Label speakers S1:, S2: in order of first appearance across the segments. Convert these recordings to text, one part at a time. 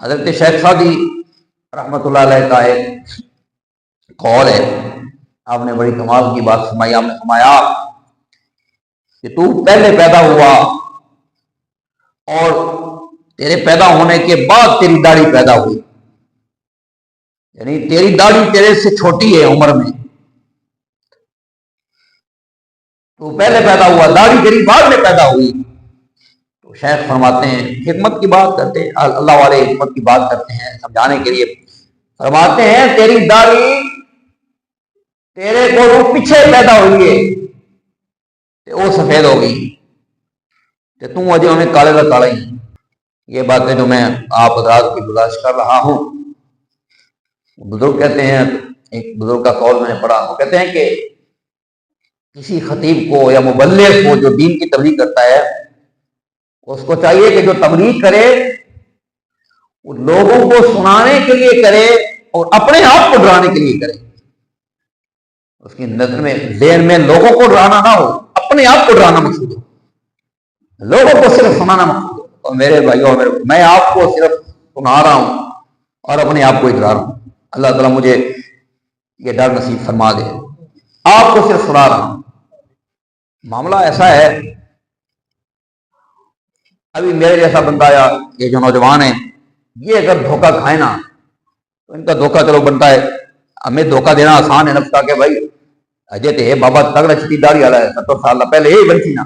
S1: حضرت شیخ سعدی رحمۃ اللہ علیہ کا ایک قول ہے، آپ نے بڑی کمال کی بات فرمائی. آپ نے فرمایا کہ تو پہلے پیدا ہوا اور تیرے پیدا ہونے کے بعد تیری داڑھی پیدا ہوئی، یعنی تیری داڑھی تیرے سے چھوٹی ہے عمر میں. تو پہلے پیدا ہوا، داڑھی تیری بعد میں پیدا ہوئی. تو شیخ فرماتے ہیں، حکمت کی بات کرتے ہیں، اللہ والے حکمت کی بات کرتے ہیں سمجھانے کے لیے. فرماتے ہیں تیری داڑھی تیرے کو پیچھے پیدا ہوئی ہے کہ وہ سفید ہو گئی کہ تم اجے ہمیں کالے کا کالا ہی. یہ باتیں جو میں آپ حضرات کی گزارش کر رہا ہوں، بزرگ کہتے ہیں، ایک بزرگ کا قول میں نے پڑھا، وہ کہتے ہیں کہ کسی خطیب کو یا مبلغ کو جو دین کی تبلیغ کرتا ہے، اس کو چاہیے کہ جو تبلیغ کرے وہ لوگوں کو سنانے کے لیے کرے اور اپنے آپ کو ڈرانے کے لیے کرے. اس کی نظر میں ذہن میں لوگوں کو ڈرانا نہ ہو، اپنے آپ کو ڈرانا مقصود ہو، لوگوں کو صرف سنانا مقصود ہو. اور میرے بھائیوں، میں آپ کو صرف سنا رہا ہوں اور اپنے آپ کو ڈرا رہا ہوں. اللہ تعالیٰ مجھے یہ ڈر نصیب فرما دے. آپ کو صرف سنا رہا ہوں. معاملہ ایسا ہے، ابھی میرے جیسا بندہ یا یہ جو نوجوان ہیں، یہ اگر دھوکہ کھائے نا تو ان کا دھوکہ چلو بنتا ہے. ہمیں دھوکہ دینا آسان ہے نفس کا کہ بھائی اجے تے بابا تگڑا چٹی داڑھی والا ہے 70 سال کا، پہلے یہی بنتی نا،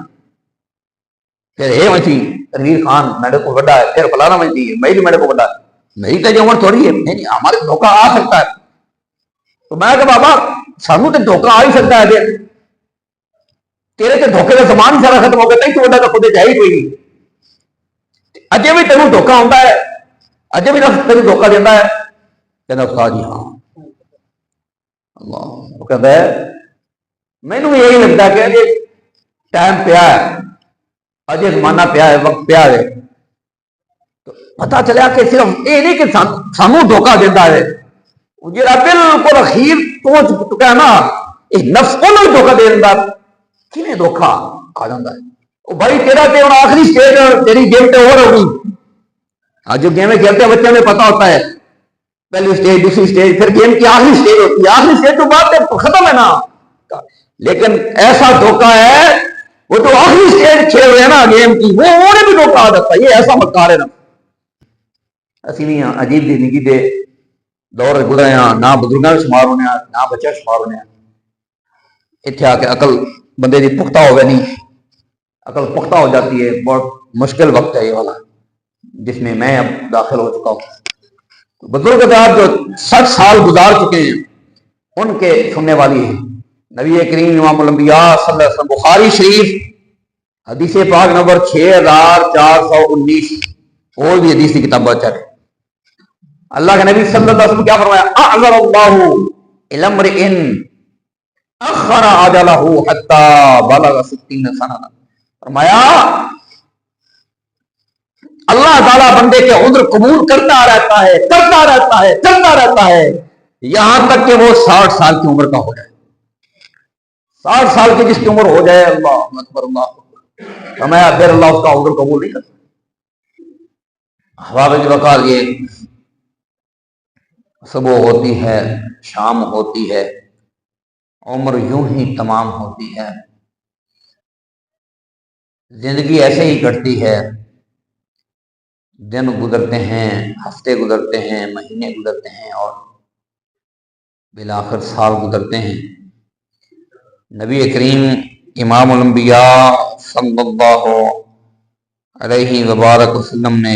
S1: پھر یہ بنتی تنویر خان میرے کو بڑا ہے، پھر فلانا بنتی ہے میری میرے کو بڑا ہے، میری تو عمر تھوڑی ہے. نہیں ہمارے دھوکہ آ سکتا ہے. تو میں کہ بابا سانو تو دھوکہ آ ہی سکتا ہے، تیرے کے دھوکے کا زمان ہی سارا ختم ہو گیا، تو بڑا خود ہے ہی کوئی نہیں. اجے بھی تینوں دھوکہ ہوتا ہے، اجے بھی نفس تینوں دھوکہ دیتا ہے. کہنا استاد جی ہاں اللہ. وہ کہتا ہے مینوں یہی لگتا ہے کہ اجے ٹائم پیا ہے، اجے زمانہ پیا ہے، وقت پیا ہے. تو پتا چلا کہ صرف یہ نہیں کہ سانوں دھوکہ دیتا ہے، جا بالکل اخیر پہنچ چکا ہے نا، یہ نفس کو نہیں دھوکہ دے دیتا. کھے دھوکہ آ جاتا ہے. وہ بھائی تیرا تے ہوں آخری سٹیج تیری گیم تے اور ہوگی. آج جو گیمیں کھیلتے ہیں بچے میں پتا ہوتا ہے، پہلی سٹیج دوسری سٹیج پھر گیم کی آخری سٹیج ہوتی ہے. آخری سٹیج تو بات ختم ہے نا. لیکن ایسا دھوکہ ہے وہ تو آخری سٹیج کھیل رہے ہیں نا گیم کی، وہ انہیں بھی دھوکہ آ جاتا ہے. یہ ایسا مکار ہے نا. اسی نہیں عجیب زندگی دے دور گزرے ہیں، نہ بزرگاں شمار ہونے، نہ بچے شمار ہونے. اتنے آ کے عقل بندے دی پختہ ہوگا نہیں، عقل پختہ ہو جاتی ہے. بہت مشکل وقت ہے یہ والا جس میں میں اب داخل ہو چکا ہوں. بزرگ حضرات جو 60 سال گزار چکے ہیں ان کے سننے والی ہیں. نبی کریم امام الانبیاء صلی اللہ علیہ وسلم بخاری شریف حدیث پاک نمبر 6419 اور بھی حدیث کی کتاب چل رہے. اللہ کے نبی صلی اللہ علیہ وسلم کیا فرمایا؟ اعذر اللہ الامرئ اخر اجلہ حتی بلغ 60 سنہ. فرمایا اللہ تعالیٰ بندے کے عذر قبول کرتا رہتا ہے، کرتا رہتا ہے، کرتا رہتا ہے یہاں تک کہ وہ 60 سال کی عمر کا ہو جائے. 60 سال کی جس کی عمر ہو جائے، اللہ اکبر اللہ اکبر، فرمایا پھر اللہ اس کا عذر قبول نہیں کرتا. حواب کی وقار یہ صبح ہوتی ہے، شام ہوتی ہے، عمر یوں ہی تمام ہوتی ہے. زندگی ایسے ہی کٹتی ہے، دن گزرتے ہیں، ہفتے گزرتے ہیں، مہینے گزرتے ہیں اور بالآخر سال گزرتے ہیں. نبی کریم امام الانبیاء صلی اللہ علیہ وبارک وسلم نے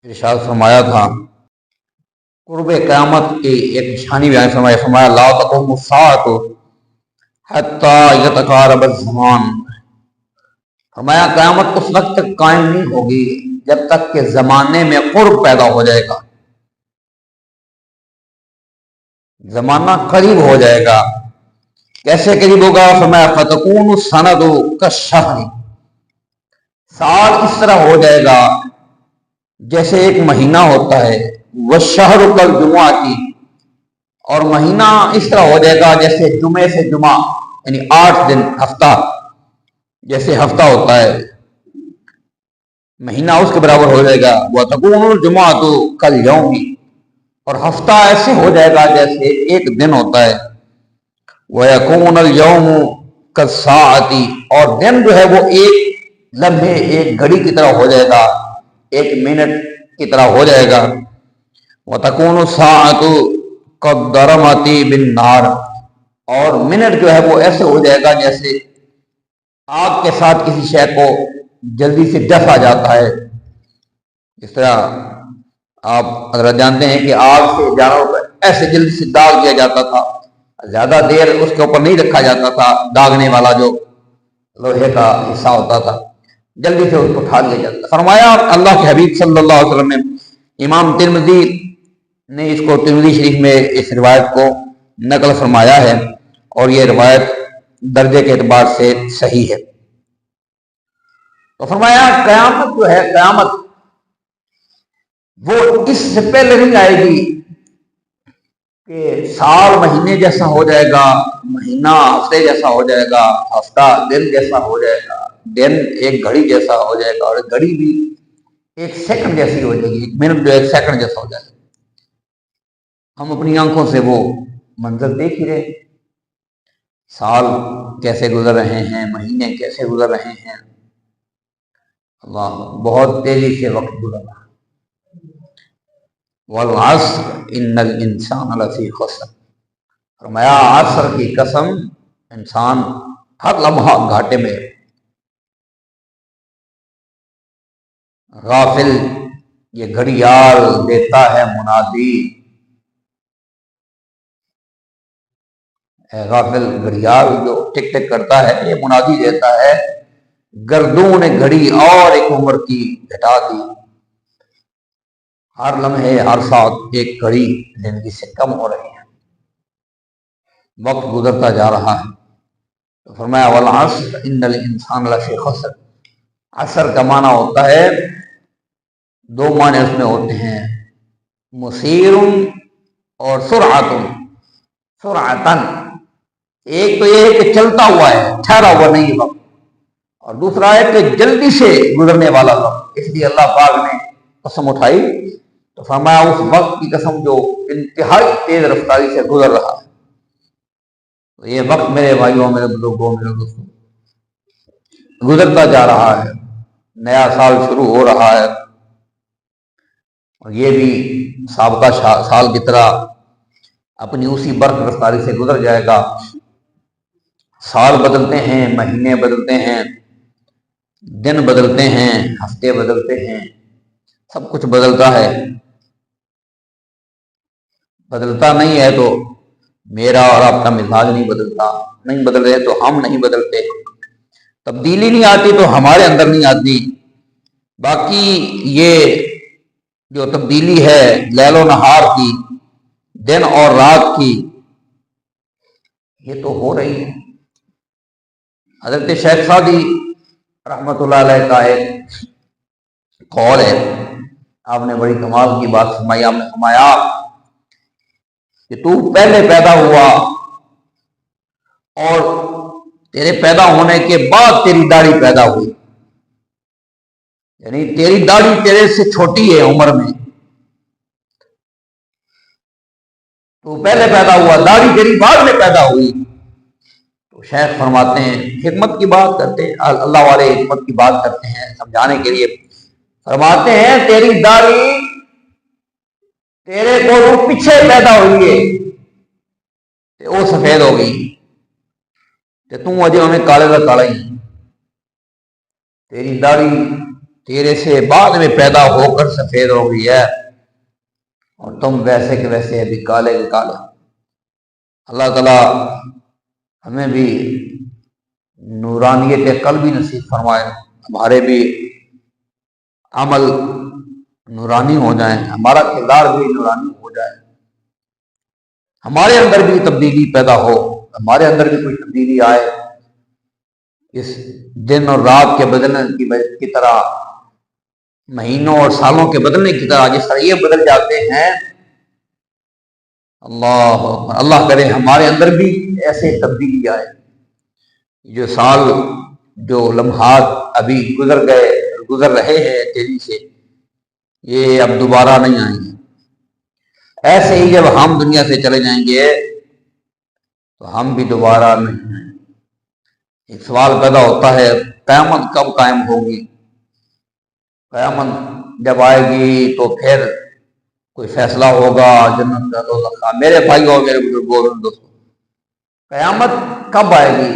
S1: ارشاد فرمایا تھا، قرب قیامت کی ایک نشانی بیان فرمایا لا تقوم الساعۃ حتی یتقارب الزمان. فرمایا قیامت اس وقت تک قائم نہیں ہوگی جب تک کہ زمانے میں قرب پیدا ہو جائے گا، زمانہ قریب ہو جائے گا. کیسے قریب ہوگا؟ فرمایا فتکون السنۃ کالشہر. سال اس طرح ہو جائے گا جیسے ایک مہینہ ہوتا ہے، والشہر کالجمعہ کی، اور مہینہ اس طرح ہو جائے گا جیسے جمعے سے جمعہ، یعنی 8 دن، ہفتہ جیسے ہفتہ ہوتا ہے. مہینہ اس کے برابر ہو جائے گا، وَتَكُونُ الْجُمْعَةُ كَالْيَوْمِ، اور ہفتہ ایسے ہو جائے گا جیسے ایک دن ہوتا ہے، وَيَكُونُ الْيَوْمُ كَالسَّاعَةِ، اور دن جو ہے وہ ایک لمحے، ایک گھڑی کی طرح ہو جائے گا، ایک منٹ کی طرح ہو جائے گا، وَتَكُونُ السَّاعَةُ كَالضَّرَمَةِ بِالنَّارِ، اور منٹ جو ہے وہ ایسے ہو جائے گا جیسے آگ کے ساتھ کسی شے کو جلدی سے ڈسا جاتا ہے۔ اس طرح آپ حضرات جانتے ہیں کہ آگ سے جانوروں کو ایسے جلدی سے داغ دیا جاتا تھا، زیادہ دیر اس کے اوپر نہیں رکھا جاتا تھا، داغنے والا جو لوہے کا حصہ ہوتا تھا جلدی سے اس کو اٹھا لیا جاتا تھا۔ فرمایا اللہ کے حبیب صلی اللہ علیہ وسلم نے، امام ترمذی نے اس کو ترمذی شریف میں اس روایت کو نقل فرمایا ہے، اور یہ روایت درجے کے اعتبار سے صحیح ہے۔ تو فرمایا قیامت جو ہے، قیامت وہ اس سے پہلے نہیں آئے گی کہ سال مہینے جیسا ہو جائے گا، مہینہ ہفتے جیسا ہو جائے گا، ہفتہ دن جیسا ہو جائے گا، دن ایک گھڑی جیسا ہو جائے گا، اور گھڑی بھی ایک سیکنڈ جیسی ہو جائے گی، ایک منٹ جو ایک سیکنڈ جیسا ہو جائے گا۔ ہم اپنی آنکھوں سے وہ منظر دیکھ ہی رہے، سال کیسے گزر رہے ہیں، مہینے کیسے گزر رہے ہیں، اللہ بہت تیزی سے وقت گزر رہا ہے۔ والعصر ان الانسان لفی خسر، فرمایا عصر کی قسم، انسان ہر لمحہ گھاٹے میں۔ غافل، یہ گھڑیال دیتا ہے منادی، اے غافل، گھڑیال جو ٹک ٹک کرتا ہے یہ منادی دیتا ہے، گردوں نے گھڑی اور ایک عمر کی گھٹا دی۔ ہر لمحے، ہر ساتھ ایک گھڑی زندگی سے کم ہو رہی ہے، وقت گزرتا جا رہا ہے۔ تو فرمایا والعصر ان الانسان لفی خسر، عصر کا معنی ہوتا ہے، دو معنی اس میں ہوتے ہیں، مسیر اور سرعت، سرعتن، ایک تو یہ ہے کہ چلتا ہوا ہے، ٹھہرا ہوا نہیں وقت، اور دوسرا ہے کہ جلدی سے گزرنے والا وقت۔ اس لیے اللہ پاک نے قسم اٹھائی تو فرمایا اس وقت کی قسم جو انتہائی تیز رفتاری سے گزر رہا ہے۔ تو یہ وقت میرے بھائیوں، میرے بزرگوں، میرے دوستوں، گزرتا جا رہا ہے، نیا سال شروع ہو رہا ہے، اور یہ بھی سابقہ سال کی طرح اپنی اسی برق رفتاری سے گزر جائے گا۔ سال بدلتے ہیں، مہینے بدلتے ہیں، دن بدلتے ہیں، ہفتے بدلتے ہیں، سب کچھ بدلتا ہے۔ بدلتا نہیں ہے تو میرا اور آپ کا مزاج نہیں بدلتا، نہیں بدل رہے تو ہم نہیں بدلتے، تبدیلی نہیں آتی تو ہمارے اندر نہیں آتی۔ باقی یہ جو تبدیلی ہے لیل و نہار کی، دن اور رات کی، یہ تو ہو رہی ہے۔ حضرت شیخ سعدی رحمۃ اللہ علیہ کا ایک قول ہے، آپ نے بڑی کمال کی بات فرمائی۔ آپ نے فرمایا کہ تو پہلے پیدا ہوا اور تیرے پیدا ہونے کے بعد تیری داڑھی پیدا ہوئی، یعنی تیری داڑھی تیرے سے چھوٹی ہے عمر میں، تو پہلے پیدا ہوا، داڑھی تیری بعد میں پیدا ہوئی۔ تو شیخ فرماتے ہیں، حکمت کی بات کرتے ہیں، اللہ والے حکمت کی بات کرتے ہیں سمجھانے کے لیے، فرماتے ہیں تیری داڑھی تیرے کو جو پیچھے پیدا ہوئی ہے کہ وہ سفید ہو گئی، کہ تم اجے ہمیں کالے کا کالا ہی، تیری داڑھی تیرے سے بعد میں پیدا ہو کر سفید ہو گئی ہے، اور تم ویسے کے ویسے ابھی کالے کے کالے۔ اللہ تعالیٰ ہمیں بھی نورانیت قلبی نصیب فرمائے، ہمارے بھی عمل نورانی ہو جائیں، ہمارا کردار بھی نورانی ہو جائے، ہمارے اندر بھی تبدیلی پیدا ہو، ہمارے اندر بھی کوئی تبدیلی آئے، اس دن اور رات کے بدلنے کی طرح، مہینوں اور سالوں کے بدلنے کی طرح جس طرح یہ بدل جاتے ہیں۔ اللہ کرے ہمارے اندر بھی ایسے تبدیلی آئے، جو سال، جو لمحات ابھی گزر گئے، گزر رہے ہیں تیزی سے، یہ اب دوبارہ نہیں آئیں گے۔ ایسے ہی جب ہم دنیا سے چلے جائیں گے تو ہم بھی دوبارہ نہیں آئیں گے۔ ایک سوال پیدا ہوتا ہے، قیامت کب قائم ہوگی؟ قیامت جب آئے گی تو پھر کوئی فیصلہ ہوگا جنت کا دوزخ کا۔ میرے بھائیوں اور میرے بزرگوں اور دوستوں، قیامت کب آئے گی؟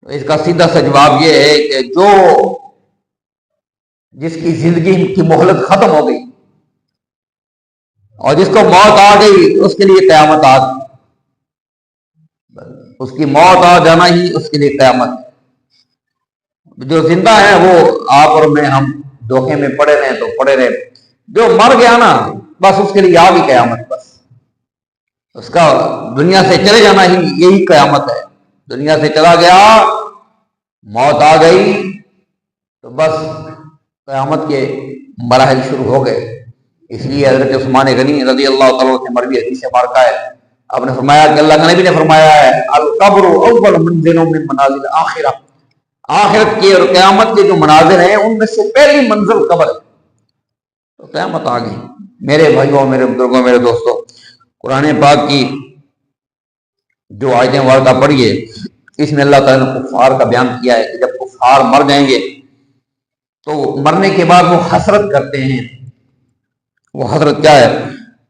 S1: تو اس کا سیدھا سا جواب یہ ہے کہ جس کی زندگی کی مہلت ختم ہو گئی اور جس کو موت آ گئی اس کے لیے قیامت آ گئی، اس کی موت آ جانا ہی اس کے لیے قیامت۔ جو زندہ ہیں وہ آپ اور میں ہم دھوکے میں پڑے رہے تو پڑے رہے، جو مر گیا نا بس اس کے لیے آ گئی قیامت، بس اس کا دنیا سے چلے جانا ہی یہی قیامت ہے۔ دنیا سے چلا گیا، موت آ گئی تو بس قیامت کے مراحل شروع ہو گئے۔ اس لیے حضرت عثمان غنی رضی اللہ تعالیٰ سے مروی حدیث سے مارکا ہے، آپ نے فرمایا کہ اللہ کے نبی نے فرمایا ہے القبر اول منزل من منازل آخرہ، آخرت کی اور قیامت کے جو مناظر ہیں ان میں سے پہلی منزل قبر ہے۔ تو قیامت آ گئی۔ میرے بھائیوں، میرے بزرگوں، میرے دوستوں، قرآن پاک کی جو آیتیں واردہ پڑھیے اس میں اللہ تعالیٰ نے کفار کا بیان کیا ہے کہ جب کفار مر جائیں گے تو مرنے کے بعد وہ حسرت کرتے ہیں۔ وہ حسرت کیا ہے؟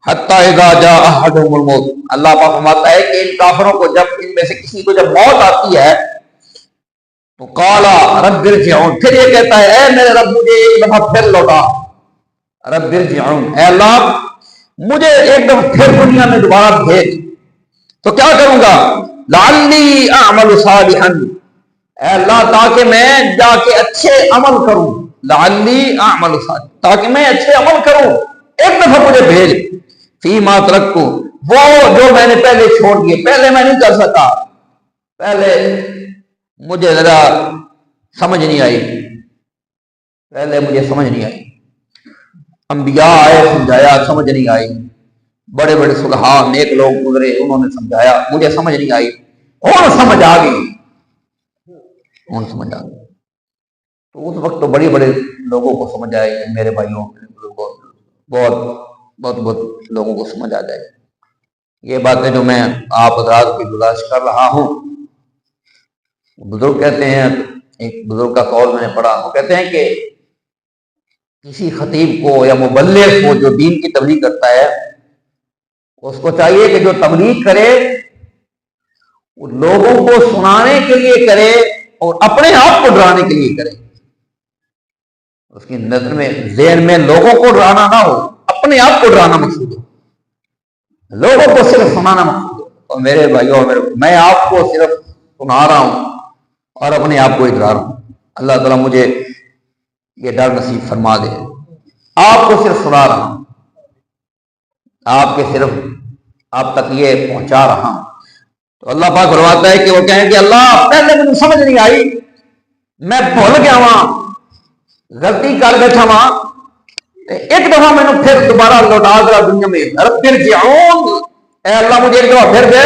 S1: حتی اذا جاء احدهم الموت، اللہ پاک فرماتا ہے کہ ان کافروں کو جب ان میں سے کسی کو جب موت آتی ہے تو قالا رب ارجعون، پھر یہ کہتا ہے اے میرے رب مجھے ایک دفعہ پھر لوٹا، رب ارجعون، اے اللہ مجھے ایک دفعہ پھر دنیا میں دوبارہ بھیج، تو کیا کروں گا؟ لعلی اعمل صالحا، اے اللہ تاکہ میں جا کے اچھے عمل کروں، لعلی اعمل صالحا، تاکہ میں اچھے عمل کروں، ایک دفعہ مجھے بھیج، فیما ترکت، وہ جو میں نے پہلے چھوڑ دیے، پہلے میں نہیں کر سکا، پہلے مجھے ذرا سمجھ نہیں آئی، پہلے مجھے سمجھ نہیں آئی، انبیاء آئے سمجھایا سمجھ نہیں آئی، بڑے بڑے صلحاء نیک لوگ گزرے انہوں نے سمجھایا مجھے سمجھ نہیں آئی، اور سمجھ آ گئی، اور سمجھ آ گئی۔ تو اس وقت تو بڑے بڑے لوگوں کو سمجھ آئے، میرے بھائیوں بہت بہت بہت لوگوں کو سمجھ آ جائے۔ یہ باتیں جو میں آپ حضرات کی گزارش کر رہا ہوں، بزرگ کہتے ہیں، ایک بزرگ کا قول میں نے پڑھا، وہ کہتے ہیں کہ کسی خطیب کو یا مبلغ کو جو دین کی تبلیغ کرتا ہے اس کو چاہیے کہ جو تبلیغ کرے وہ لوگوں کو سنانے کے لیے کرے اور اپنے آپ کو ڈرانے کے لیے کرے۔ اس کی نظر میں ذہن میں لوگوں کو ڈرانا نہ ہو، اپنے آپ کو ڈرانا مقصود ہو، لوگوں کو صرف سنانا مقصود ہو۔ اور میرے بھائیوں، میں آپ کو صرف سنا رہا ہوں اور اپنے آپ کو ہی ڈرا رہا ہوں۔ اللہ تعالیٰ مجھے یہ ڈر نصیب فرما دے۔ آپ کو صرف سنا رہا ہوں، آپ تک یہ پہنچا رہا ہوں۔ تو اللہ پاک فرماتا ہے کہ وہ کہیں کہ اللہ پہلے مجھے سمجھ نہیں آئی، میں بھول گیا وہاں، غلطی کر بیٹھا وہاں، ایک دفعہ میں نے پھر دوبارہ لوٹا دیا دنیا میں، رب ارجعون، اے اللہ مجھے ایک دفعہ پھر دے،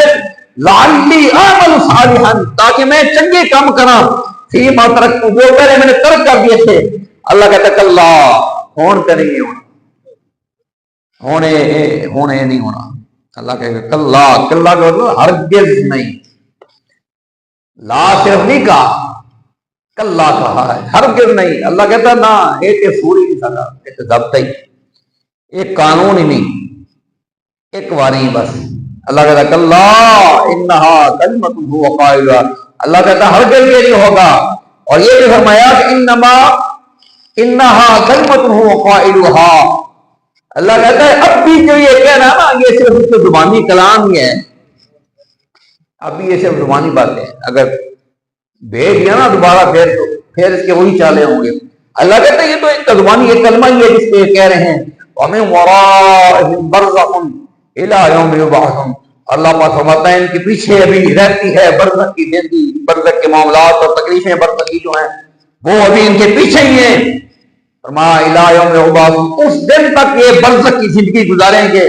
S1: لعلی اعمل صالحا، تاکہ میں چنگے کام کرا، فیما ترکت، جو پہلے میں نے ترک کر دیے تھے۔ اللہ کہتا ہے کلا، ہون کا نہیں ہونا، ہونے نہیں ہونا۔ اللہ کہے گا کلا، کلا کا مطلب ہرگز نہیں، لا صرف نہیں کہا، کلا کہا ہے، ہرگز نہیں۔ اللہ کہتا ہے نا، ایک سوری نہیں سکا، ایک ضابطہ ہی، ایک قانون ہی نہیں، ایک واری بس۔ اللہ کہتا ہے کلا انہا کلمۃ هو قائلھا، اللہ کہتا ہے ہرگز یہ نہیں ہوگا۔ اور یہ بھی فرمایا کہ انہا کلمۃ هو قائلھا، اللہ کہتا ہے اب بھی جو یہ کہنا نا یہ صرف اس کی زبانی کلام ہی ہے، اب بھی یہ صرف زبانی باتیں ہیں، اگر بھیج دیا نا دوبارہ پھر اس کے وہی چالے ہوں گے۔ اللہ کہتا ہے یہ تو ایک زبانی ایک کلمہ ہی ہے جس کو یہ کہہ رہے ہیں، وَمِن وَرَائِهِمْ بَرْزَخٌ إِلَىٰ يَوْمِ يُبْعَثُونَ، اللہ پاک فرماتا ہے ان کے پیچھے ابھی رہتی ہے برزخ کی زندگی، برزخ کے معاملات اور تکلیفیں برزخی جو ہیں وہ ابھی ان کے پیچھے ہی ہیں۔ فرمایا إِلَىٰ يَوْمِ يُبْعَثُونَ، اس دن تک یہ برزخ کی زندگی گزاریں گے،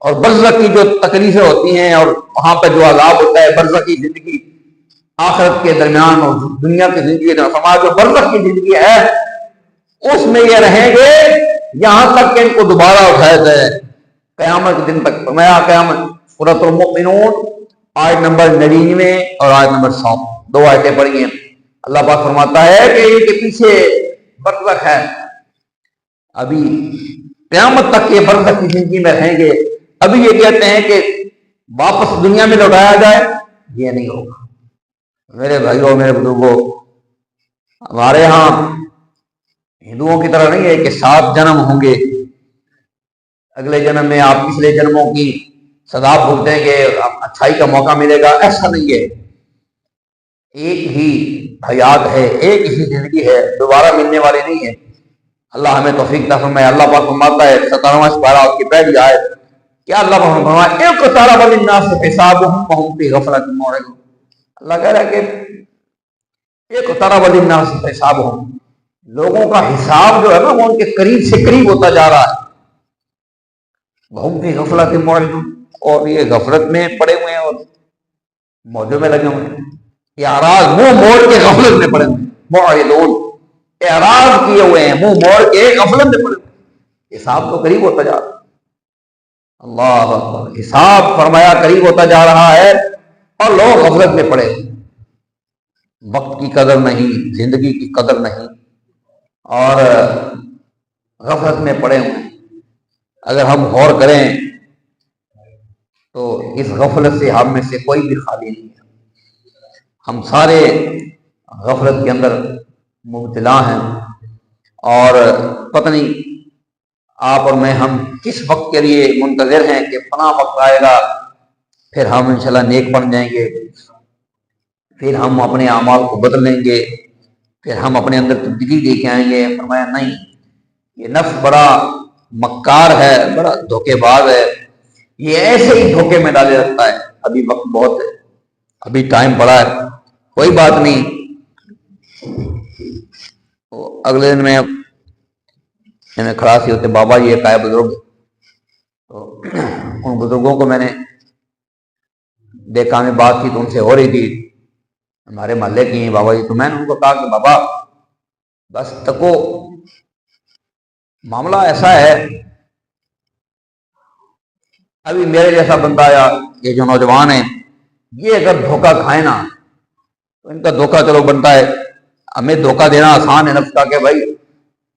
S1: اور برزخ کی جو تکلیفیں ہوتی ہیں اور وہاں پہ جو عذاب ہوتا ہے، برزخ کی زندگی آخرت کے درمیان اور دنیا کی زندگی، فرمایا جو برزخ کی زندگی ہے اس میں یہ رہیں گے یہاں تک کہ ان کو دوبارہ اٹھایا جائے قیامت کے دن تک۔ فرمایا قیامت سورۃ المؤمنون آیت نمبر 99 اور آیت نمبر 100، دو آیتیں پڑھی ہیں۔ اللہ پاک فرماتا ہے کہ ان کے پیچھے برزخ ہے، ابھی قیامت تک یہ برزخ کی زندگی میں رہیں گے۔ ابھی یہ کہتے ہیں کہ واپس دنیا میں لوٹایا جائے، یہ نہیں ہوگا۔ میرے بھائیوں میرے بزرگوں، ہمارے ہاں ہندوؤں کی طرح نہیں ہے کہ 7 جنم ہوں گے، اگلے جنم میں آپ پچھلے جنموں کی سزا بھگتیں گے، اچھائی کا موقع ملے گا، ایسا نہیں ہے۔ ایک ہی حیات ہے، ایک ہی زندگی ہے، دوبارہ ملنے والی نہیں ہے۔ اللہ ہمیں توفیق عطا فرمائے۔ اللہ پاک فرماتا ہے 17واں سپارہ اس کی پہلی آیت، کیا اللہ پاک فرمایا اقترب للناس حسابهم وهم في غفلة معرضون۔ اللہ کہہ رہا ہے کہ اقترب للناس حسابهم، لوگوں کا حساب جو ہے نا وہ ان کے قریب سے قریب ہوتا جا رہا ہے۔ وهم في غفلة معرضون، اور یہ غفلت میں پڑے ہوئے ہیں اور موجوں میں لگے ہوئے ہیں۔ یہ اعراض منہ موڑ کے غفلت میں پڑے ہوئے ہیں، معرضون اعراض کیے ہوئے ہیں، منہ موڑ کے غفلت میں پڑے ہوئے ہیں۔ حساب تو قریب ہوتا جا رہا ہے۔ اللہ اکبر، حساب فرمایا قریب ہوتا جا رہا ہے اور لوگ غفلت میں پڑے، وقت کی قدر نہیں، زندگی کی قدر نہیں، اور غفلت میں پڑے ہوئے۔ اگر ہم غور کریں تو اس غفلت سے ہم میں سے کوئی بھی خالی نہیں ہے، ہم سارے غفلت کے اندر مبتلا ہیں، اور پتہ نہیں آپ اور میں ہم کس وقت کے لیے منتظر ہیں کہ فلاں وقت آئے گا، پھر ہم انشاءاللہ نیک بن جائیں گے، پھر ہم اپنے اعمال کو بدل لیں گے، پھر ہم اپنے اندر تبدیلی لے کے آئیں گے۔ فرمایا نہیں، یہ نفس بڑا مکار ہے، بڑا دھوکے باز ہے، یہ ایسے ہی دھوکے میں ڈالے رکھتا ہے۔ ابھی وقت بہت ہے، ابھی ٹائم پڑا ہے، کوئی بات نہیں۔ اگلے دن میں کھڑا سی ہوتے بابا جی ایک آئے بزرگ، تو ان بزرگوں کو میں نے دیکھا، میں بات کی تو ان سے ہو رہی تھی، ہمارے محلے کی ہیں بابا جی، تو میں نے ان کو کہا کہ بابا بس تکو معاملہ ایسا ہے، ابھی میرے جیسا بندہ یا یہ جو نوجوان ہیں یہ اگر دھوکہ کھائے نا تو ان کا دھوکہ چلو بنتا ہے، ہمیں دھوکہ دینا آسان ہے نفس کا کہ بھائی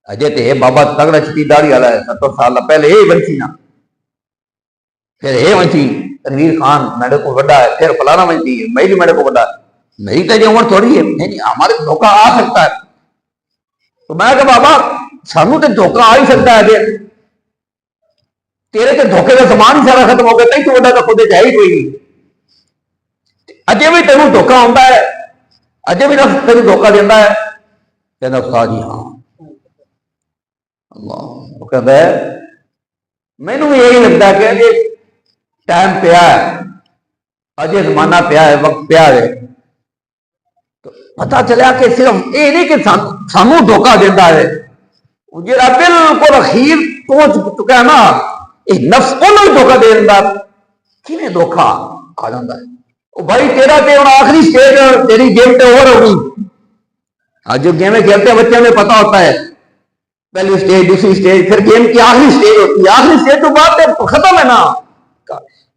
S1: اجے تے بابا تگڑا چٹی داڑھی والا ہے 70 سال پہلے یہ بنسی نا، پھر یہ بنسی تنویر خان میرے کو بڑا ہے، پھر فلانا بنسی میں بھی میرے کو بڑا ہے، میری تو یہ عمر تھوڑی ہے، نہیں ہمارے دھوکہ آ سکتا ہے۔ تو میں کہ بابا سانو تے دھوکہ آ ہی سکتا ہے، اجے تیرے تے دھوکے کا زمان ہی سارا ختم ہو گیا، تھی تو بڑا تو خود ہے ہی کوئی نہیں، اجے بھی تینوں دھوکہ آتا ہے، اجے بھی نفس تینوں دھوکہ دیتا ہے، کہ نفس آ جی ہاں اللہ، وہ کہتا ہے مینو یہی لگتا ہے کہ اجے ٹائم پیا ہے، اجے زمانہ پیا ہے، وقت پیا ہے۔ تو پتا چلا کہ صرف یہ نہیں کہ سانو دھوکہ دیتا ہے، جا بالکل اخیر پہنچ چکا ہے نا یہ نفس انہوں دھوکہ دے دیتا، کھے دھوکہ آ جاتا ہے، وہ بھائی تیرا تے ہوں آخری سٹیج تیری گیم تے اوور ہوگی۔ آج جو گیمیں کھیلتے ہیں بچے میں پتا ہوتا ہے پہلی سٹیج دوسری سٹیج پھر گیم کی آخری سٹیج ہوتی ہے، آخری سٹیج تو بات ہے ختم ہے نا،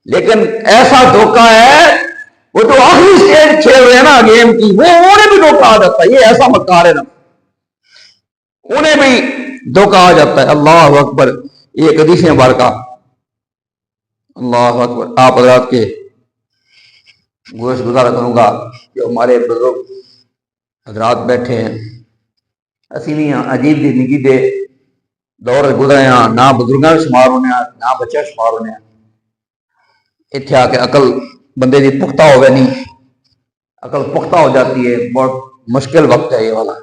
S1: لیکن ایسا دھوکہ ہے وہ جو آخری سٹیج کھیل رہے ہیں نا گیم کی، وہ انہیں بھی دھوکہ آ جاتا ہے، یہ ایسا مکار ہے نا، انہیں بھی دھوکہ آ جاتا ہے۔ اللہ اکبر، یہ حدیث مبارکہ، اللہ اکبر، آپ حضرات کے گوشت گزارا کروں گا جو ہمارے بزرگ حضرات بیٹھے ہیں، اسی نہیں عجیب دی زندگی دے دور گزرے ہیں، نہ بزرگاں شمار ہونے ہیں نہ بچے شمار ہونے ہیں، اتنے آ کے عقل بندے دی پختہ ہوگا نہیں، عقل پختہ ہو جاتی ہے، بہت مشکل وقت ہے یہ والا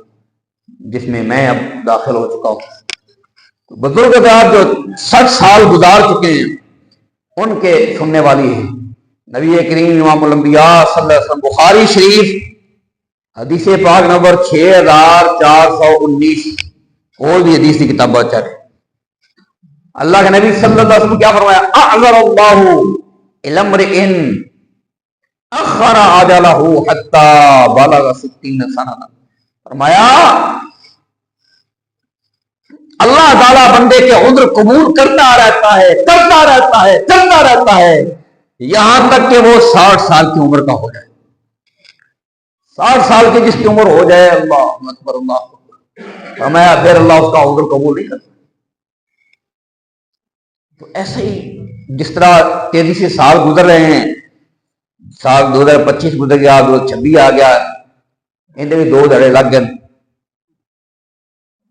S1: جس میں میں اب داخل ہو چکا ہوں۔ بزرگ حضرات جو 60 سال گزار چکے ہیں ان کے سننے والی ہیں، نبی کریم امام الانبیاء صلی اللہ علیہ وسلم، بخاری شریف حدیث پاک نمبر 6419، اور بھی حدیث کی کتاب چل رہی، اللہ کے نبی صلی اللہ علیہ وسلم کیا فرمایا، اعذر اللہ الی امرئ اخر اجلہ حتی بلغ 60 سنہ، فرمایا اللہ تعالیٰ بندے کے عذر قبول کرتا رہتا ہے، کرتا رہتا ہے، کرتا رہتا ہے، یہاں تک کہ وہ 60 سال کی عمر کا ہو جائے۔ 60 سال کی جس کی عمر ہو جائے، اللہ اکبر اللہ اکبر، فرمایا پھر اللہ اس کا عذر قبول نہیں کرتا۔ تو ایسے ہی جس طرح تیزی سے سال گزر رہے ہیں، سال 2025 گزر گیا، 2026 آ گیا، اندر بھی 2 دھڑے لگ گئے۔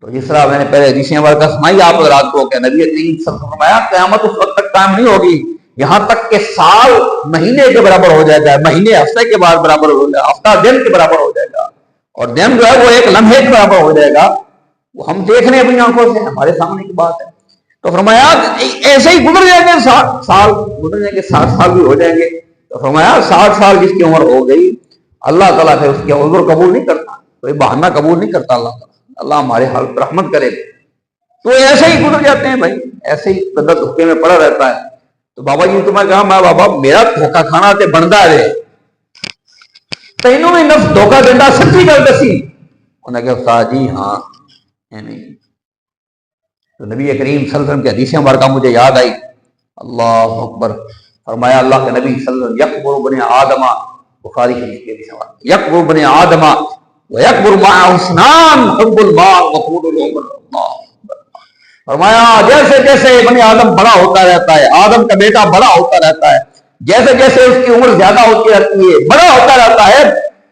S1: تو جس طرح میں نے پہلے حدیثیں کا سنائی آپ رات کو کہ نبی کریم صلی اللہ علیہ وسلم نے فرمایا قیامت اس وقت تک قائم نہیں ہوگی یہاں تک کہ سال مہینے کے برابر ہو جائے گا، مہینے ہفتے کے بعد برابر ہو جائے گا، ہفتہ دن کے برابر ہو جائے گا، اور دن جو ہے وہ ایک لمحے کے برابر ہو جائے گا۔ وہ ہم دیکھ رہے ہیں اپنی آنکھوں سے، ہمارے سامنے کی بات ہے۔ تو فرمایا ایسے ہی گزر جائیں گے، 60 سال گزر جائیں گے، 60 سال بھی ہو جائیں گے۔ تو فرمایا 60 سال جس کی عمر ہو گئی، اللہ تعالیٰ سے اس کی عذر قبول نہیں کرتا، کوئی بہانہ قبول نہیں کرتا اللہ تعالیٰ۔ اللہ ہمارے حال پر رحمت کرے۔ تو ایسے ہی گزر جاتے ہیں بھائی، ایسے ہی بندہ دھوکے میں پڑا رہتا ہے۔ تو بابا جی تمہیں کہا میں بابا میرا دھوکا کھانا تے بنتا ہے تینوں میں نفس دھوکا دینا سچی گل دسی؟ انہوں نے کہا استاد جی ہاں نہیں۔ تو نبی کریم صلی اللہ علیہ وسلم کی حدیث مبارکہ مجھے یاد آئی، اللہ اکبر، فرمایا اللہ کے نبی صلی اللہ علیہ وسلم یکبر بن آدم، بخاری شریف کی حدیث ہے، یکبر بن آدم وَيَكْبُرُ مَعَهُ اثْنَانُ حُبُّ الْمَالِ وَطُولُ الْعُمُرِ۔ فرمایا جیسے جیسے ابن آدم بڑا ہوتا رہتا ہے، آدم کا بیٹا بڑا ہوتا رہتا ہے، جیسے جیسے اس کی عمر زیادہ ہوتی رہتی ہے، بڑا ہوتا رہتا ہے،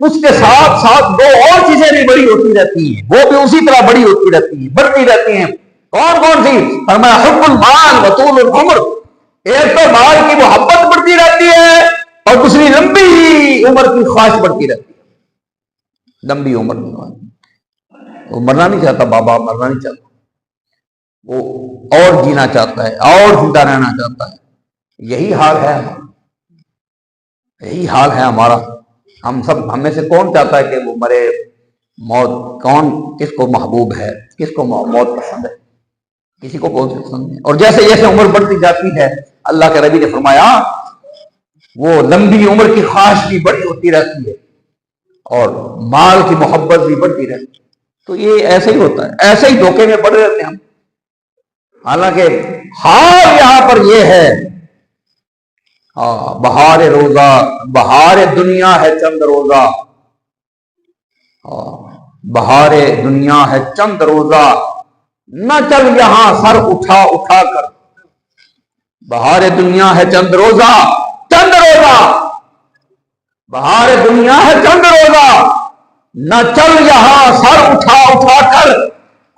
S1: اس کے ساتھ ساتھ 2 اور چیزیں بھی بڑی ہوتی رہتی ہیں، وہ بھی اسی طرح بڑی ہوتی رہتی ہیں، بڑھتی رہتی ہیں۔ کون کون سی؟ فرمایا حب المال وطول العمر، ایک تو مال کی محبت بڑھتی رہتی ہے، اور دوسری لمبی عمر کی خواہش بڑھتی رہتی ہے۔ لمبی عمر، وہ مرنا نہیں چاہتا، بابا مرنا نہیں چاہتا، وہ اور جینا چاہتا ہے، اور زندہ رہنا چاہتا ہے۔ یہی حال ہے ہمارا، یہی حال ہے ہمارا۔ ہم سب، ہم میں سے کون چاہتا ہے کہ وہ مرے؟ موت کون، کس کو محبوب ہے، کس کو موت پسند ہے؟ کسی کو کون سی پسند ہے؟ اور جیسے جیسے عمر بڑھتی جاتی ہے، اللہ کے نبی نے فرمایا وہ لمبی عمر کی خواہش بھی بڑی ہوتی رہتی ہے، اور مال کی محبت بھی بڑھتی رہتی ہے۔ تو یہ ایسے ہی ہوتا ہے، ایسے ہی دھوکے میں پڑے رہتے ہیں ہم۔ حالانکہ حال یہاں پر یہ ہے، بہار روزہ، بہار دنیا ہے چند روزہ، بہار دنیا ہے چند روزہ، نہ چل یہاں سر اٹھا اٹھا کر۔ بہار دنیا ہے چند روزہ، چند روزہ، بہار دنیا ہے چند روزہ، نہ چل یہاں سر اٹھا اٹھا کر،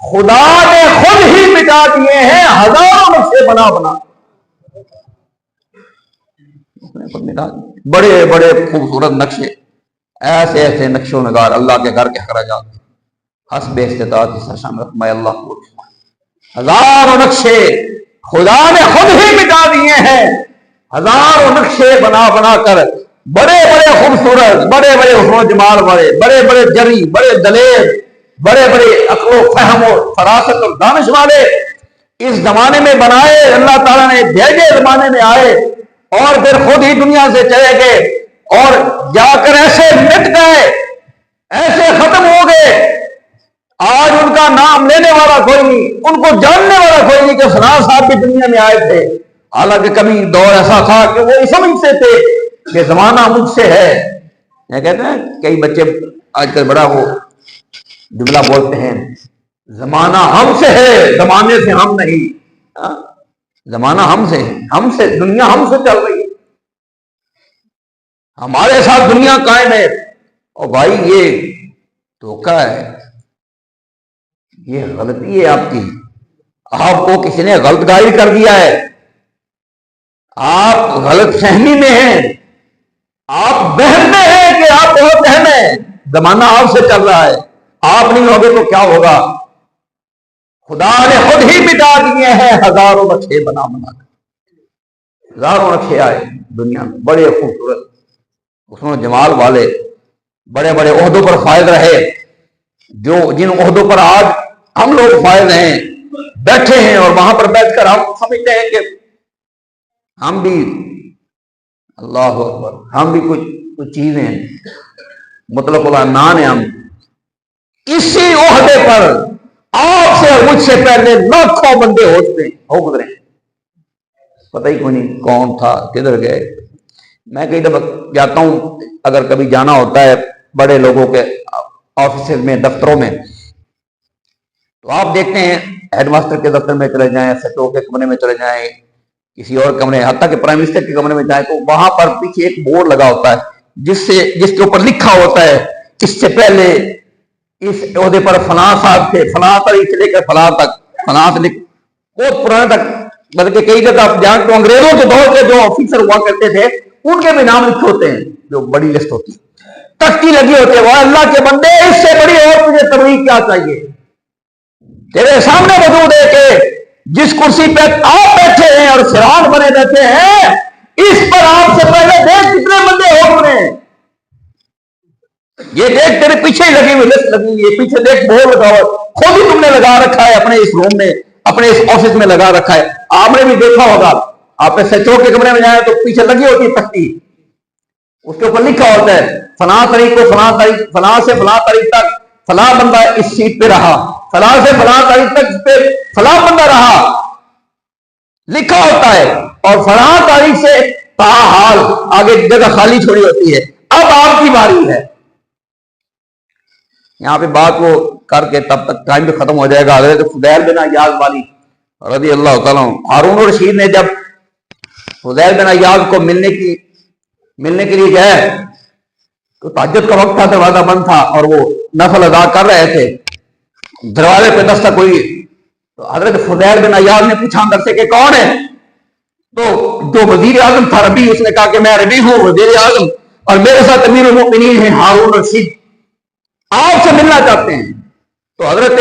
S1: خدا نے خود ہی مٹا دیے ہیں ہزاروں نقشے بنا بنا۔ بڑے بڑے خوبصورت نقشے، ایسے ایسے نقش و نگار، اللہ کے گھر کے اخراجات حسب استطاعت سشم رحمہ اللہ کو، ہزاروں نقشے خدا نے خود ہی مٹا دیے ہیں، ہزاروں نقشے بنا بنا کر، بڑے بڑے خوبصورت، بڑے بڑے حسن و جمال والے، بڑے بڑے جری، بڑے دلیر، بڑے بڑے عقل و فہم و فراست اور دانش والے اس زمانے میں بنائے، اللہ تعالیٰ نے بھیجے زمانے میں آئے، اور پھر خود ہی دنیا سے چلے گئے، اور جا کر ایسے مٹ گئے، ایسے ختم ہو گئے۔ آج ان کا نام لینے والا کوئی نہیں، ان کو جاننے والا کوئی نہیں کہ فلاں صاحب بھی دنیا میں آئے تھے۔ حالانکہ کبھی دور ایسا تھا کہ وہ سمجھتے تھے کہ زمانہ مجھ سے ہے۔ یہ کہتے ہیں کئی بچے آج کل بڑا وہ جملہ بولتے ہیں، زمانہ ہم سے ہے، زمانے سے ہم نہیں۔ زمانہ ہم سے ہے، ہم سے، دنیا ہم سے چل رہی ہے، ہمارے ساتھ دنیا قائم ہے۔ اور بھائی یہ دھوکہ ہے، یہ غلطی ہے آپ کی، آپ کو کسی نے غلط گائیڈ کر دیا ہے، آپ غلط فہمی میں ہیں، آپ وہم میں ہیں کہ آپ بہت اہم ہیں، زمانہ آپ سے چل رہا ہے، آپ نہیں ہوگے تو کیا ہوگا؟ خدا نے خود ہی مٹا دیے ہیں ہزاروں نقشے بنا بنا کر۔ ہزاروں نقشے آئے دنیا میں، بڑے خوبصورت حسن و جمال والے، بڑے بڑے عہدوں پر فائز رہے، جو جن عہدوں پر آج ہم لوگ فائز ہیں، بیٹھے ہیں، اور وہاں پر بیٹھ کر ہم سمجھتے ہیں کہ ہم بھی، اللہ اکبر، ہم بھی کچھ چیزیں مطلق العنان ہیں۔ ہم اسی عہدے پر آپ سے اور مجھ سے پہلے لاکھوں بندے ہو گزرے، پتہ ہی کوئی نہیں کون تھا کدھر گئے۔ میں کئی دفعہ جاتا ہوں، اگر کبھی جانا ہوتا ہے بڑے لوگوں کے آفیسز میں، دفتروں میں، تو آپ دیکھتے ہیں ہیڈ ماسٹر کے دفتر میں چلے جائیں، سیکرٹری کے کمرے میں چلے جائیں، کسی اور کمرے، حتیٰ کہ پرائم منسٹر کے کمرے میں جائیں، تو وہاں پر پیچھے ایک بورڈ لگا ہوتا ہے جس کے اوپر لکھا ہوتا ہے اس سے پہلے اس عہدے پر فلاں صاحب تھے، فلاں تاریخ سے لے کر فلاں تک، فلاں سے بہت پرانے تک، بلکہ کئی جگہ آپ جان تو انگریزوں کے دور کے جو آفیسر ہوا کرتے تھے ان کے بھی نام لکھے ہوتے ہیں، جو بڑی لسٹ ہوتی ہے، تختی لگی ہوتی ہے، وہ اللہ کے بندے اس سے بڑی اور تجھے تبلیغ کیا چاہیے؟ تیرے سامنے وجود ہے کہ جس کرسی پہ آپ بیٹھے ہیں اور فرعون بنے بیٹھے ہیں، اس پر آپ سے پہلے دیکھ کتنے بندے ہو گئے ہیں، یہ دیکھ تیرے پیچھے ہی لگی ہوئی لسٹ لگی ہوئی ہے، پیچھے دیکھ بورڈ لگا ہوا، خود ہی تم نے لگا رکھا ہے اپنے اس روم میں، اپنے اس آفس میں لگا رکھا ہے، آپ نے بھی دیکھا ہوگا، آپ سیکرٹری کے کمرے میں جائیں تو پیچھے لگی ہوتی ہے تختی، اس کے اوپر لکھا ہوتا ہے فلاں تاریخ کو فلاں تاریخ، فلاں سے فلاں تاریخ تک فلاں بندہ اس سیٹ پہ رہا، فلاں سے فلاں تاریخ تک اس پہ فلاں بندہ رہا، لکھا ہوتا ہے، اور فلاں تاریخ سے تاحال آگے جگہ خالی چھوڑی ہوتی ہے، اب آپ کی باری ہے۔ یہاں پہ بات وہ کر کے تب تک ٹائم بھی ختم ہو جائے گا۔ حضرت فضیل بن عیاض والی رضی اللہ تعالیٰ عنہ، ہارون الرشید نے جب فضیل بن عیاض کو ملنے کے لیے گئے تو تہجد کا وقت تھا، دروازہ بند تھا اور وہ نفل ادا کر رہے تھے، دروازے پہ دستک ہوئی تو حضرت فضیل بن عیاض نے پوچھا اندر سے کہ کون ہے؟ تو جو وزیر اعظم تھا ربی، اس نے کہا کہ میں ربی ہوں وزیر اعظم، اور میرے ساتھ امیر المؤمنین ہیں ہارون الرشید، آپ سے ملنا چاہتے ہیں۔ تو حضرت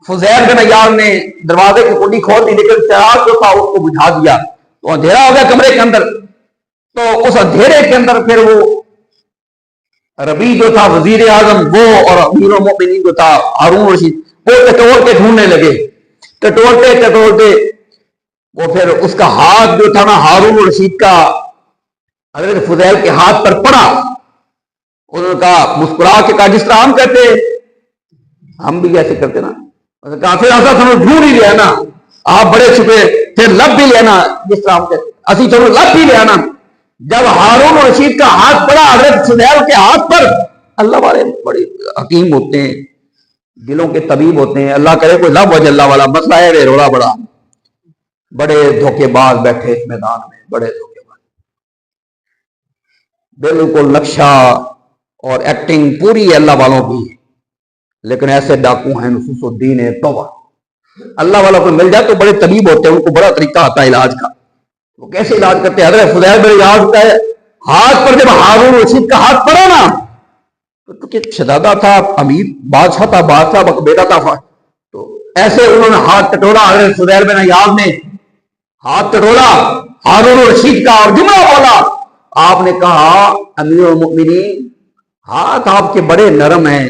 S1: فضیل بن عیاض نے دروازے کی کنڈی کھول دی، لیکن چراغ جو تھا اس کو بجھا دیا، تو اندھیرا ہو گیا کمرے کے اندر۔ تو اس اندھیرے کے اندر پھر وہ ربی جو تھا وزیر اعظم، وہ اور امیر المؤمنین جو تھا ہارون رشید، وہ ٹٹول کے ڈھونڈنے لگے، ٹٹولتے وہ پھر اس کا ہاتھ جو تھا نا ہارون رشید کا حضرت فضیل کے ہاتھ پر پڑا، انہوں نے کہا مسکرا کے کہا جس طرح ہم کہتے ہم بھی ایسے کرتے نا، کہا پھر ایسا سمجھ ڈھونڈ ہی لیا نا، آپ بڑے چھپے پھر لب بھی لینا، جس طرح ہم کہتے اسی چلو لب بھی لینا۔ جب ہارون رشید کا ہاتھ پڑا حضرت فضیل کے ہاتھ پر، اللہ والے بڑے حکیم ہوتے ہیں، دلوں کے طبیب ہوتے ہیں، اللہ کرے کوئی لب وجہ اللہ والا مسئلہ ہے، روڑا بڑا، بڑے دھوکے باز بیٹھے اس میدان میں، بڑے دھوکے باز، بالکل نقشہ اور ایکٹنگ پوری ہے اللہ والوں کی، لیکن ایسے ڈاکو ہیں نصوص الدین ہے توبہ۔ اللہ والا کو مل جائے تو بڑے طبیب ہوتے ہیں، ان کو بڑا طریقہ آتا ہے علاج کا، وہ کیسے علاج کرتے ہیں۔ حضرت فضیل بن عیاض کا ہاتھ پر جب ہارون رشید کا ہاتھ پڑا نا، تو کہ شہزادہ تھا، امیر بادشاہ تھا، بادشاہ کا بیٹا تھا، تو ایسے انہوں نے ہاتھ ٹٹولا، حضرت فضیل بن عیاض نے ہاتھ ٹٹولا ہارون رشید کا اور جملہ بولا، آپ نے کہا امیر المؤمنین ہاتھ آپ کے بڑے نرم ہیں،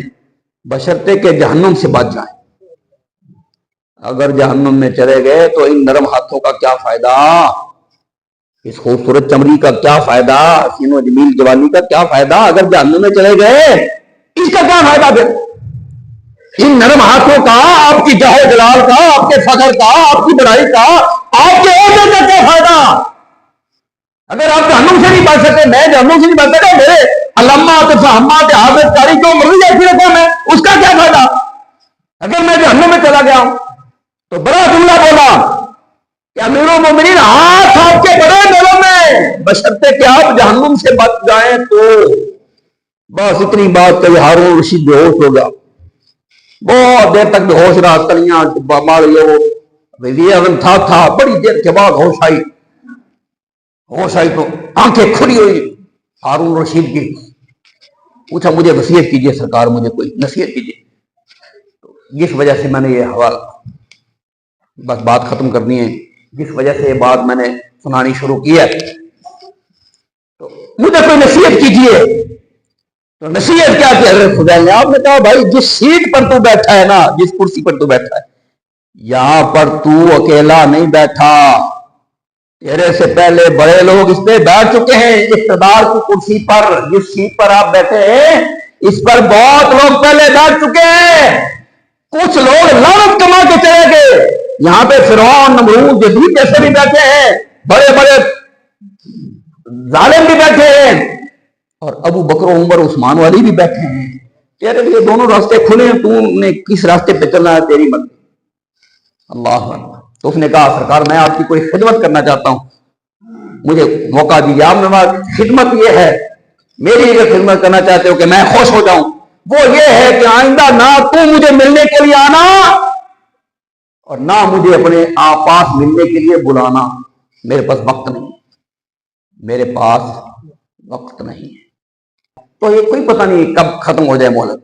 S1: بشرطے کہ جہنم سے بچ جائیں، اگر جہنم میں چلے گئے تو ان نرم ہاتھوں کا کیا فائدہ، اس خوبصورت چمڑی کا کیا فائدہ، حسین و جمیل جوانی کا کیا فائدہ، اگر جہنم میں چلے گئے اس کا کیا فائدہ پھر، ان نرم ہاتھوں کا، آپ کی جاہ و جلال کا، آپ کے فخر کا، آپ کی بڑائی کا، آپ کے عہدے کا کیا فائدہ، اگر آپ جہنم سے نہیں بچ سکتے، میں جہنم سے نہیں بچ سکتا، میرے علامات فہمات حافظ کاری جو مرضی ایسی رقم ہے، اس کا کیا فائدہ، اگر میں جہنم میں چلا گیا ہوں۔ تو بڑا جملہ بولا کہ امیر المومنین ہاتھ آپ کے بڑے نرم ہیں، بشرطے کہ آپ جہنم سے بچ جائیں، تو بس اتنی بات کہ ہارون رشید بے ہوش ہو گیا، بہت دیر تک بے ہوش رہا، تلیاں مار لیے، وہ وزیر اعظم تھا، بڑی دیر کے بعد ہوش آئی تو آنکھیں کھلی ہوئی ہارون رشید کی، پوچھا مجھے وصیت کیجئے سرکار، مجھے کوئی نصیحت کیجئے، جس وجہ سے میں نے یہ حوالہ، بس بات ختم کرنی ہے، جس وجہ سے یہ بات میں نے سنانی شروع کی ہے، تو مجھے کوئی نصیحت کیجئے۔ تو نصیحت کیا کی حضرت فضیل نے؟ آپ نے کہا بھائی جس سیٹ پر تو بیٹھا ہے نا، جس کرسی پر تو بیٹھا ہے، یہاں پر تو اکیلا نہیں بیٹھا، تیرے سے پہلے بڑے لوگ اس پہ بیٹھ چکے ہیں، اقتدار کی کرسی پر، جس سیٹ پر آپ بیٹھے ہیں اس پر بہت لوگ پہلے بیٹھ چکے ہیں، کچھ لوگ لعنت کما کے چلے گئے، یہاں پہ فرعون، نمرود، یزید جیسے بھی بیٹھے ہیں، بڑے بڑے ظالم بھی بیٹھے ہیں، اور ابو بکر و عمر عثمان والی بھی بیٹھے ہیں۔ تیرے لیے دونوں راستے کھلے ہیں، تو نے کس راستے پہ چلنا ہے تیری مرضی۔ اللہ اکبر۔ تو اس نے کہا سرکار میں آپ کی کوئی خدمت کرنا چاہتا ہوں، مجھے موقع دیجیے۔ آپ نے خدمت یہ ہے، میری اگر خدمت کرنا چاہتے ہو کہ میں خوش ہو جاؤں، وہ یہ ہے کہ آئندہ نہ تو مجھے ملنے کے لیے آنا اور نہ مجھے اپنے پاس ملنے کے لیے بلانا۔ میرے پاس وقت نہیں، میرے پاس وقت نہیں ہے۔ تو یہ کوئی پتہ نہیں کب ختم ہو جائے مہلت،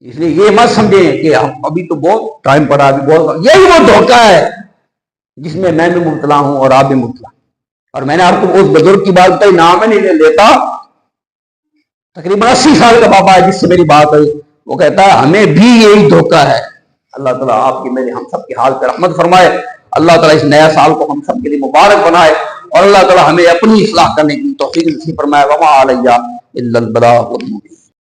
S1: اس لیے یہ مت سمجھیں کہ ابھی تو بہت ٹائم پڑا، ابھی بہت، یہی وہ دھوکہ ہے جس میں بھی مبتلا ہوں اور آپ بھی مبتلا۔ اور میں نے آپ کو اس بزرگ کی بات بتائی، نام میں نہیں لیتا، تقریباً 80 سال کا بابا ہے جس سے میری بات ہوئی، وہ کہتا ہے ہمیں بھی یہی دھوکہ ہے۔ اللہ تعالیٰ آپ کی میری ہم سب کی حال پہ رحمت فرمائے، اللہ تعالیٰ اس نیا سال کو ہم سب کے لیے مبارک بنائے، اور اللہ تعالیٰ ہمیں اپنی اصلاح کرنے کی توفیق نصیب فرمائے۔ وما علیہ الا البلاغ المبین۔